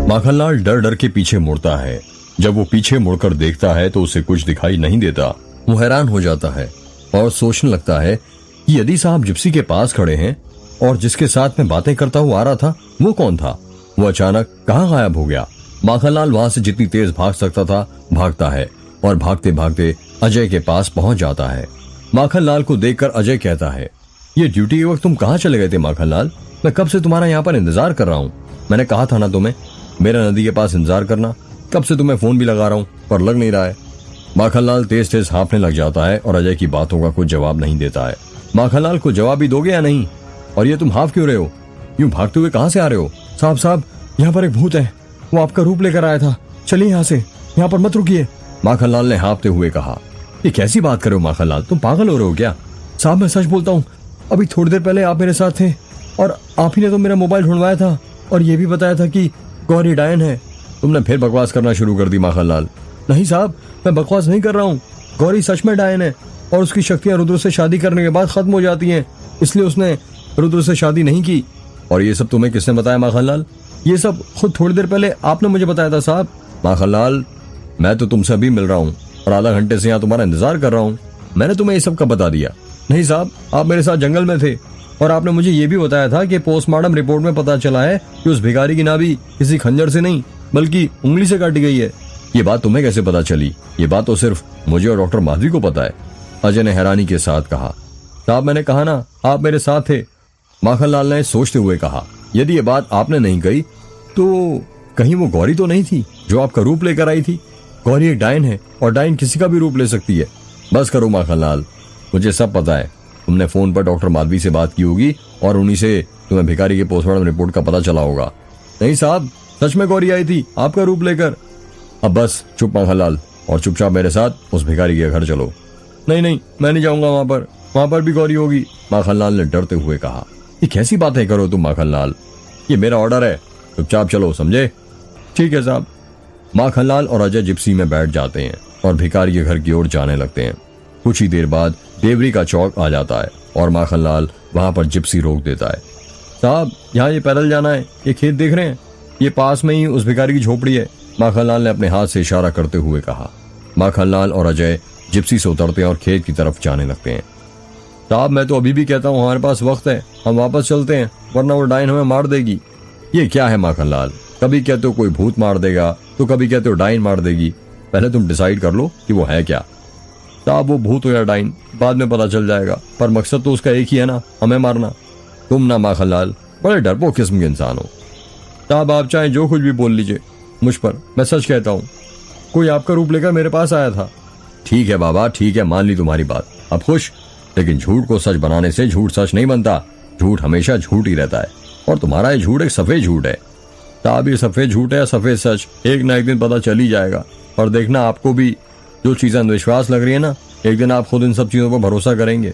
माखनलाल डर डर के पीछे मुड़ता है। जब वो पीछे मुड़कर देखता है तो उसे कुछ दिखाई नहीं देता। वो हैरान हो जाता है और सोचने लगता है कि यदि साहब जिप्सी के पास खड़े हैं और जिसके साथ में बातें करता हुआ आ रहा था वो कौन था। वो अचानक कहाँ गायब हो गया। माखनलाल वहां से जितनी तेज भाग सकता था भागता है और भागते भागते अजय के पास पहुंच जाता है। माखनलाल को देखकर अजय कहता है, ये ड्यूटी के वक्त तुम कहाँ चले गए थे माखनलाल? मैं कब से तुम्हारा यहाँ पर इंतजार कर रहा हूँ। मैंने कहा था ना तुम्हें मेरा नदी के पास इंतजार करना। कब से तुम्हें फोन भी लगा रहा हूँ पर लग नहीं रहा है। माखनलाल तेज तेज हाँफने लग जाता है और अजय की बातों का कोई जवाब नहीं देता है। माखनलाल को जवाब भी दोगे या नहीं? और ये तुम हाँफ क्यों रहे हो? यूं भागते हुए कहाँ से आ रहे हो? साहब यहाँ पर एक भूत है, वो आपका रूप लेकर आया था। चलिए यहाँ से, यहाँ पर मत रुकिए। माखनलाल ने हाँफते हुए कहा। ये कैसी बात कर रहे हो माखनलाल, तुम पागल हो रहे हो क्या? साहब मैं सच बोलता हूँ, अभी थोड़ी देर पहले आप मेरे साथ थे और आप ही ने तो मेरा मोबाइल ढूंढवाया था और ये भी बताया था कि गौरी डायन है। तुमने फिर बकवास करना शुरू कर दी माखनलाल। नहीं साहब मैं बकवास नहीं कर रहा हूँ, गौरी सच में डायन है और उसकी शक्तियां रुद्र से शादी करने के बाद खत्म हो जाती हैं, इसलिए उसने रुद्र से शादी नहीं की। और ये सब तुम्हें किसने बताया माखनलाल? ये सब खुद थोड़ी देर पहले आपने मुझे बताया था साहब। माखनलाल मैं तो तुमसे अभी मिल रहा हूँ और आधा घंटे से यहाँ तुम्हारा इंतजार कर रहा हूँ। मैंने तुम्हें ये सब कब बता दिया? नहीं साहब आप मेरे साथ जंगल में थे और आपने मुझे ये भी बताया था कि पोस्टमार्टम रिपोर्ट में पता चला है कि उस भिखारी की नाभि किसी खंजर से नहीं बल्कि उंगली से काटी गई है। ये बात तुम्हें कैसे पता चली? ये बात तो सिर्फ मुझे और डॉक्टर माधवी को पता है। अजय ने हैरानी के साथ कहा। साहब मैंने कहा ना आप मेरे साथ थे। माखनलाल ने सोचते हुए कहा, यदि ये बात आपने नहीं कही तो कहीं वो गौरी तो नहीं थी जो आपका रूप लेकर आई थी? गौरी एक डायन है और डायन किसी का भी रूप ले सकती है। बस करो माखनलाल, मुझे सब पता है। तुमने फोन पर डॉक्टर माधवी से बात की होगी और उन्हीं से तुम्हें भिखारी के पोस्टमार्टम रिपोर्ट का पता चला होगा। नहीं साहब सच में गौरी आई थी आपका रूप लेकर। अब बस चुप माखनलाल और चुपचाप मेरे साथ उस भिखारी के घर चलो। नहीं मैं नहीं जाऊंगा वहां पर भी गौरी होगी। माखनलाल ने डरते हुए कहा। ये कैसी बातें करो तुम माखनलाल, ये मेरा ऑर्डर है, चुपचाप चलो समझे? ठीक है साहब। माखनलाल और अजय जिप्सी में बैठ जाते हैं और भिखारी के घर की ओर जाने लगते हैं। कुछ ही देर बाद देवरी का चौक आ जाता है और माखनलाल वहां पर जिप्सी रोक देता है। साहब यहाँ ये पैदल जाना है, ये खेत देख रहे हैं, ये पास में ही उस भिखारी की झोपड़ी है। माखनलाल ने अपने हाथ से इशारा करते हुए कहा। माखनलाल और अजय जिप्सी से उतरते हैं और खेत की तरफ जाने लगते हैं। साहब मैं तो अभी भी कहता हूँ हमारे पास वक्त है, हम वापस चलते हैं वरना वो डायन हमें मार देगी। ये क्या है माखनलाल, कभी कहते हो कोई भूत मार देगा तो कभी कहते हो डायन मार देगी। पहले तुम डिसाइड कर लो कि वो है क्या। साहब वो भूत हो या डायन बाद में पता चल जाएगा, पर मकसद तो उसका एक ही है ना, हमें मारना। तुम ना माखनलाल बड़े डरपोक किस्म के इंसान हो। साहब आप चाहे जो कुछ भी बोल लीजिए मुझ पर, मैं सच कहता हूँ कोई आपका रूप लेकर मेरे पास आया था। ठीक है बाबा ठीक है, मान ली तुम्हारी बात, अब खुश। लेकिन झूठ को सच बनाने से झूठ सच नहीं बनता, झूठ हमेशा झूठ ही रहता है और तुम्हारा ये झूठ एक सफेद झूठ है। साहब ये सफेद झूठ है या सफेद सच एक ना एक दिन पता चल ही जाएगा। और देखना आपको भी जो चीजें अंधविश्वास लग रही है ना, एक दिन आप खुद इन सब चीजों पर भरोसा करेंगे।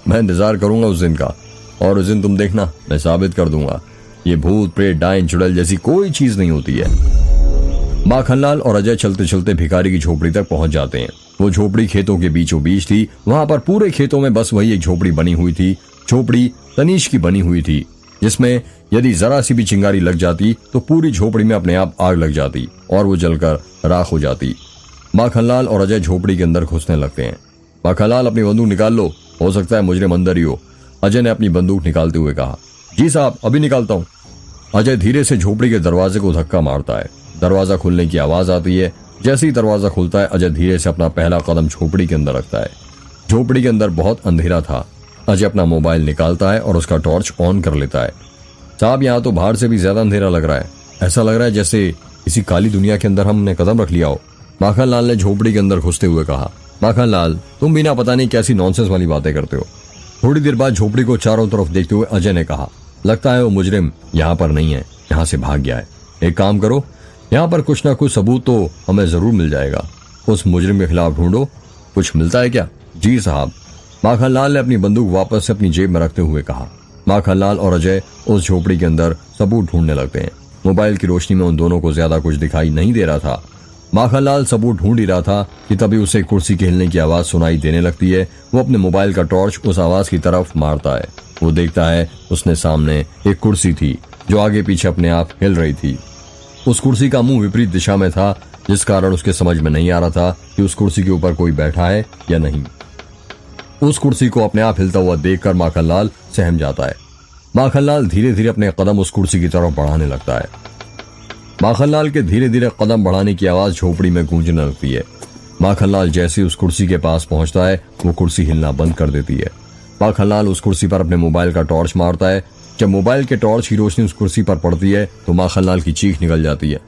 मैं इंतजार करूंगा उस दिन का और उस दिन तुम देखना मैं साबित कर दूंगा ये भूत प्रेत डायन चुड़ैल जैसी कोई चीज नहीं होती है। माखनलाल और अजय चलते चलते भिखारी की झोपड़ी तक पहुंच जाते हैं। वो झोपड़ी खेतों के बीचों बीच थी। वहां पर पूरे खेतों में बस वही एक झोपड़ी बनी हुई थी। झोपड़ी तनीश की बनी हुई थी जिसमें यदि जरा सी भी चिंगारी लग जाती तो पूरी झोपड़ी में अपने आप आग लग जाती और वो जलकर राख हो जाती। माखनलाल और अजय झोपड़ी के अंदर घुसने लगते हैं। माखनलाल अपनी बंदूक निकाल लो, हो सकता है मुजरिम अंदर ही हो। अजय ने अपनी बंदूक निकालते हुए कहा। जी साहब अभी निकालता हूँ। अजय धीरे से झोपड़ी के दरवाजे को धक्का मारता है। दरवाजा खुलने की आवाज आती है। जैसे ही दरवाजा खुलता है अजय धीरे से अपना पहला कदम झोपड़ी के अंदर रखता है। झोपड़ी के अंदर बहुत अंधेरा था। अजय अपना मोबाइल निकालता है और उसका टॉर्च ऑन कर लेता है। साहब यहाँ तो बाहर से भी ज्यादा अंधेरा लग रहा है, ऐसा लग रहा है जैसे किसी काली दुनिया के अंदर हमने कदम रख लिया हो। माखनलाल ने झोपड़ी के अंदर घुसते हुए कहा। माखनलाल तुम भी ना पता नहीं कैसी नॉनसेंस वाली बातें करते हो। थोड़ी देर बाद झोपड़ी को चारों तरफ देखते हुए अजय ने कहा, लगता है वो मुजरिम यहाँ पर नहीं है, यहाँ से भाग गया है। एक काम करो, यहाँ पर कुछ ना कुछ सबूत तो हमें जरूर मिल जाएगा। उस मुजरिम के खिलाफ ढूंढो, कुछ मिलता है क्या? जी साहब। माखनलाल ने अपनी बंदूक वापस से अपनी जेब में रखते हुए कहा। माखनलाल और अजय उस झोपड़ी के अंदर सबूत ढूंढने लगते हैं। मोबाइल की रोशनी में उन दोनों को ज्यादा कुछ दिखाई नहीं दे रहा था। माखनलाल सबूत ढूंढ ही रहा था कि तभी उसे कुर्सी के हिलने की आवाज सुनाई देने लगती है। वो अपने मोबाइल का टॉर्च उस आवाज की तरफ मारता है। वो देखता है उसने सामने एक कुर्सी थी जो आगे पीछे अपने आप हिल रही थी। उस कुर्सी का मुंह विपरीत दिशा में था, जिस कारण उसके समझ में नहीं आ रहा था कि उस कुर्सी के ऊपर कोई बैठा है या नहीं। उस कुर्सी को अपने आप हिलता हुआ देखकर माखनलाल सहम जाता है। माखनलाल धीरे धीरे अपने कदम उस कुर्सी की तरफ बढ़ाने लगता है। माखनलाल के धीरे धीरे कदम बढ़ाने की आवाज झोपड़ी में गूंजने लगती है। माखनलाल जैसे उस कुर्सी के पास पहुंचता है, वो कुर्सी हिलना बंद कर देती है। माखनलाल उस कुर्सी पर अपने मोबाइल का टॉर्च मारता है। जब मोबाइल के टॉर्च की रोशनी उस कुर्सी पर पड़ती है तो माखनलाल की चीख निकल जाती है।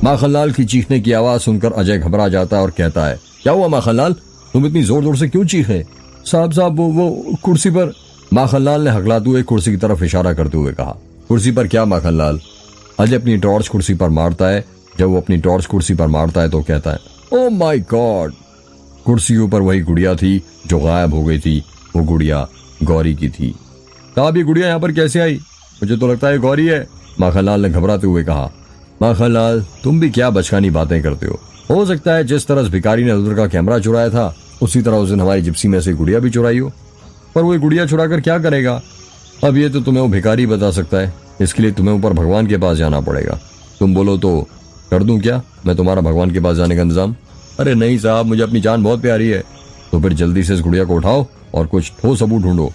माखनलाल की चीखने की आवाज सुनकर अजय घबरा जाता है और कहता है, क्या हुआ माखनलाल, तुम इतनी जोर जोर से क्यों चीखे? साहब वो कुर्सी पर। माखनलाल ने हकलाते हुए कुर्सी की तरफ इशारा करते हुए कहा। कुर्सी पर क्या माखनलाल? अजय अपनी टॉर्च कुर्सी पर मारता है। जब वो अपनी टॉर्च कुर्सी पर मारता है तो कहता है, ओ माय गॉड। कुर्सी के ऊपर वही गुड़िया थी जो गायब हो गई थी। वो गुड़िया गौरी की थी। साहब ये गुड़िया यहाँ पर कैसे आई? मुझे तो लगता है गौरी है, माखनलाल ने घबराते हुए कहा। माखनलाल तुम भी क्या बचकानी बातें करते हो सकता है जिस तरह भिखारी ने रुद्र का कैमरा चुराया था उसी तरह उस दिन हमारी जिप्सी में से गुड़िया भी चुराई हो। पर वो गुड़िया चुरा कर क्या करेगा? अब ये तो तुम्हें वो भिखारी बता सकता है। इसके लिए तुम्हें ऊपर भगवान के पास जाना पड़ेगा। तुम बोलो तो कर दूं क्या मैं तुम्हारा भगवान के पास जाने का इंतजाम? अरे नहीं साहब, मुझे अपनी जान बहुत प्यारी है। तो फिर जल्दी से इस गुड़िया को उठाओ और कुछ ठोस सबूत ढूंढो।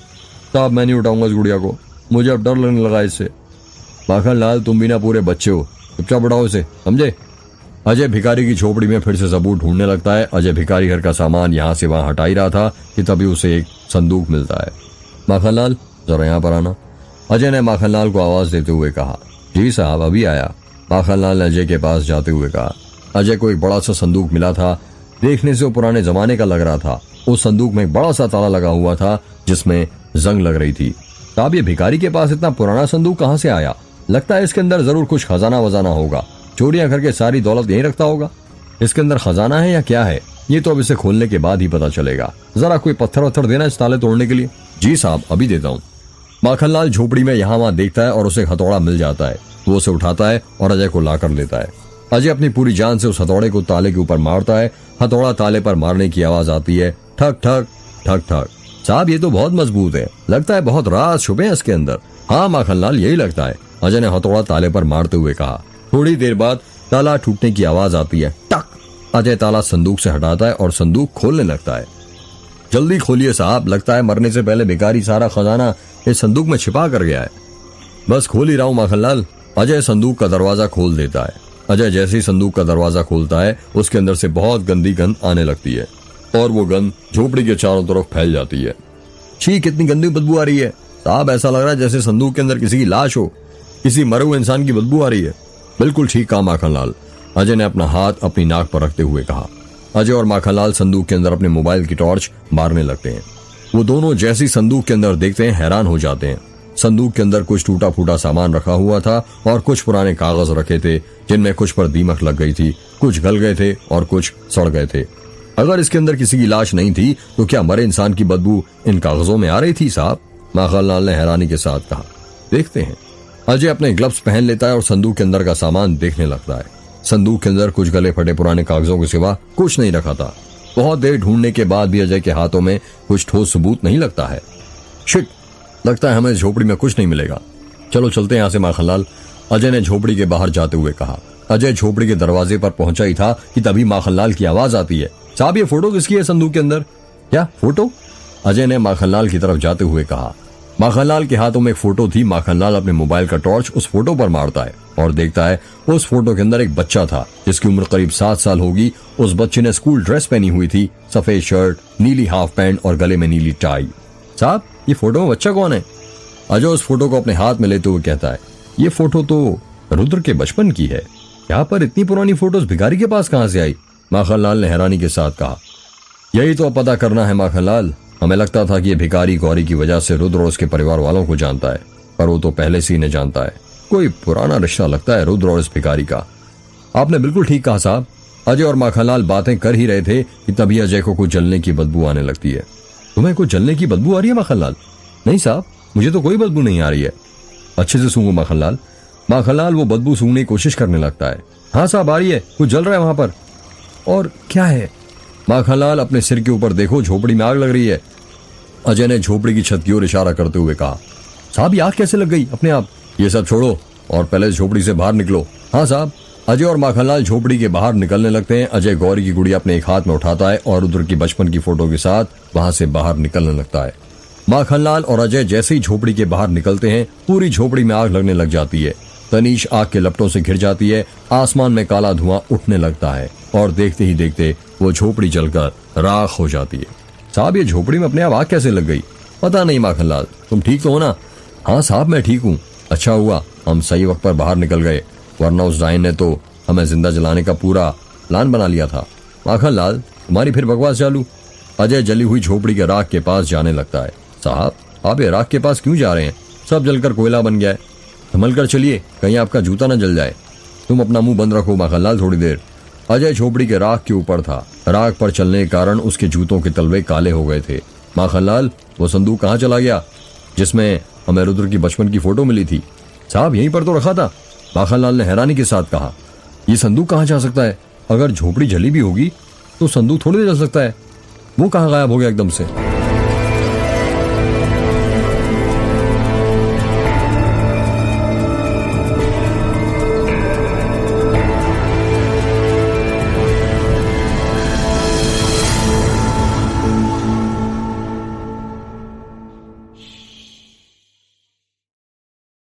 साहब मैं नहीं उठाऊंगा इस गुड़िया को, मुझे अब डर लगने लगा इससे। माखनलाल तुम भी ना पूरे बच्चे हो, चुपचाप उठाओ इसे, समझे? अजय भिखारी की झोपड़ी में फिर से सबूत ढूंढने लगता है। अजय भिखारी घर का सामान यहाँ से वहां हटा ही रहा था कि तभी उसे एक संदूक मिलता है। माखनलाल जरा यहाँ पर आना, अजय ने माखनलाल को आवाज देते हुए कहा। जी साहब अभी आया, माखनलाल ने अजय के पास जाते हुए कहा। अजय को एक बड़ा सा संदूक मिला था। देखने से वो पुराने जमाने का लग रहा था। उस संदूक में एक बड़ा सा ताला लगा हुआ था जिसमें जंग लग रही थी। साहब ये भिखारी के पास इतना पुराना संदूक कहाँ से आया? लगता है इसके अंदर जरूर कुछ खजाना वजाना होगा। चोरियां करके सारी दौलत यहीं रखता होगा। इसके अंदर खजाना है या क्या है ये तो अब इसे खोलने के बाद ही पता चलेगा। जरा कोई पत्थर वत्थर देना इस ताले तोड़ने के लिए। जी साहब अभी देता हूँ। माखनलाल झोपड़ी में यहाँ वहां देखता है और उसे हथौड़ा मिल जाता है। वो उसे उठाता है और अजय को लाकर लेता है। अजय अपनी पूरी जान से उस हथौड़े को ताले के ऊपर मारता है। हथौड़ा ताले पर मारने की आवाज आती है, ठक ठक ठक ठक। साहब ये तो बहुत मजबूत है, लगता है बहुत राज छुपे हैं इसके अंदर। हाँ माखनलाल यही लगता है, अजय ने हथौड़ा ताले पर मारते हुए कहा। थोड़ी देर बाद ताला टूटने की आवाज आती है, टक। अजय ताला संदूक से हटाता है और संदूक खोलने लगता है। जल्दी खोलिए साहब, लगता है मरने से पहले भिखारी सारा खजाना इस संदूक में छिपा कर गया है। बस खोल ही रहा हूं माखनलाल। अजय संदूक का दरवाजा खोल देता है। अजय जैसे ही संदूक का दरवाजा खोलता है उसके अंदर से बहुत गंदी गंध आने लगती है और वो गंध झोपड़ी के चारों तरफ फैल जाती है। छी कितनी गंदी बदबू आ रही है साहब, ऐसा लग रहा है जैसे संदूक के अंदर किसी की लाश हो, किसी मरे हुए इंसान की बदबू आ रही है। बिल्कुल ठीक कहा माखनलाल, अजय ने अपना हाथ अपनी नाक पर रखते हुए कहा। अजय और माखनलाल संदूक के अंदर अपने मोबाइल की टॉर्च मारने लगते हैं। वो दोनों जैसी संदूक के अंदर देखते हैं हैरान हो जाते हैं। संदूक के अंदर कुछ टूटा फूटा सामान रखा हुआ था और कुछ पुराने कागज रखे थे जिनमें कुछ पर दीमक लग गई थी, कुछ गल गए थे और कुछ सड़ गए थे। अगर इसके अंदर किसी की लाश नहीं थी तो क्या मरे इंसान की बदबू इन कागजों में आ रही थी साहब? माखनलाल ने हैरानी के साथ कहा। देखते हैं। अजय अपने ग्लव्स पहन लेता है और संदूक के अंदर का सामान देखने लगता है। संदूक के अंदर कुछ गले फटे पुराने कागजों के सिवा कुछ नहीं रखा था। बहुत देर ढूंढने के बाद भी अजय के हाथों में कुछ ठोस सबूत नहीं लगता है। शिट, लगता है हमें झोपड़ी में कुछ नहीं मिलेगा। चलो चलते हैं यहाँ से माखनलाल, अजय ने झोपड़ी के बाहर जाते हुए कहा। अजय झोपड़ी के दरवाजे पर पहुंचा ही था कि तभी माखनलाल की आवाज आती है, साहब ये फोटो किसकी है संदूक के अंदर? क्या फोटो? अजय ने माखनलाल की तरफ जाते हुए कहा। माखनलाल के हाथों में एक फोटो थी। माखनलाल अपने मोबाइल का टॉर्च उस फोटो पर मारता है और देखता है उस फोटो के अंदर एक बच्चा था जिसकी उम्र करीब 7 साल होगी। उस बच्चे ने स्कूल ड्रेस पहनी हुई थी, सफेद शर्ट, नीली हाफ पैंट और गले में नीली टाई। साहब ये फोटो में बच्चा कौन है? अजय उस फोटो को अपने हाथ में लेते हुए कहता है, ये फोटो तो रुद्र के बचपन की है। यहाँ पर इतनी पुरानी फोटोज भिखारी के पास कहाँ से आई? माखनलाल ने हैरानी के साथ कहा। यही तो अब पता करना है माखनलाल। हमें लगता था कि ये भिखारी गौरी की वजह से रुद्र और उसके परिवार वालों को जानता है, पर वो तो पहले से ही नहीं जानता है। कोई पुराना रिश्ता लगता है रुद्र और इस भिखारी का। आपने बिल्कुल ठीक कहा साहब। अजय और माखनलाल बातें कर ही रहे थे कि तभी अजय को कुछ जलने की बदबू आने लगती है। तुम्हें कुछ जलने की बदबू आ रही है माखनलाल? नहीं साहब, मुझे तो कोई बदबू नहीं आ रही है। अच्छे से सूंघो माखनलाल। माखनलाल वो बदबू सूंघने की कोशिश करने लगता है। हाँ साहब आ रही है, कुछ जल रहा है वहां पर। और क्या है? माखनलाल अपने सिर के ऊपर देखो, झोपड़ी में आग लग रही है। अजय ने झोपड़ी की छत की ओर इशारा करते हुए कहा। साहब ये आग कैसे लग गई अपने आप? ये सब छोड़ो, और पहले इस झोपड़ी से बाहर निकलो। हाँ साहब। अजय और माखनलाल झोपड़ी के बाहर निकलने लगते हैं। अजय गौरी की गुड़िया अपने एक हाथ में उठाता है और रुद्र की बचपन की फोटो के साथ वहां से बाहर निकलने लगता है। माखनलाल और अजय जैसे ही झोपड़ी के बाहर निकलते हैं, पूरी झोपड़ी में आग लगने लग जाती है। तनीश आग के लपटों से घिर जाती है। आसमान में काला धुआं उठने लगता है और देखते ही देखते वो झोपड़ी जलकर राख हो जाती है। साहब, ये झोपड़ी में अपने आप आग कैसे लग गई? पता नहीं माखनलाल, तुम ठीक तो हो ना? हाँ साहब, मैं ठीक हूँ। अच्छा हुआ हम सही वक्त पर बाहर निकल गए, वरना उस डायन ने तो हमें जिंदा जलाने का पूरा प्लान बना लिया था। माखनलाल, तुम्हारी फिर बकवास चालू। अजय जली हुई झोपड़ी के राख के पास जाने लगता है। साहब, आप ये राख के पास क्यों जा रहे हैं? सब जलकर कोयला बन गया है। संभल कर चलिए, कहीं आपका जूता न जल जाए। तुम अपना मुंह बंद रखो माखनलाल थोड़ी देर। अजय झोपड़ी के राख के ऊपर था। राख पर चलने के कारण उसके जूतों के तलवे काले हो गए थे। माखनलाल, वो संदूक कहाँ चला गया जिसमें हमें रुद्र की बचपन की फोटो मिली थी? साहब, यहीं पर तो रखा था। माखनलाल ने हैरानी के साथ कहा। ये संदूक कहाँ जा सकता है? अगर झोपड़ी जली भी होगी तो संदूक थोड़ी देर जल सकता है। वो कहाँ गायब हो गया एकदम से?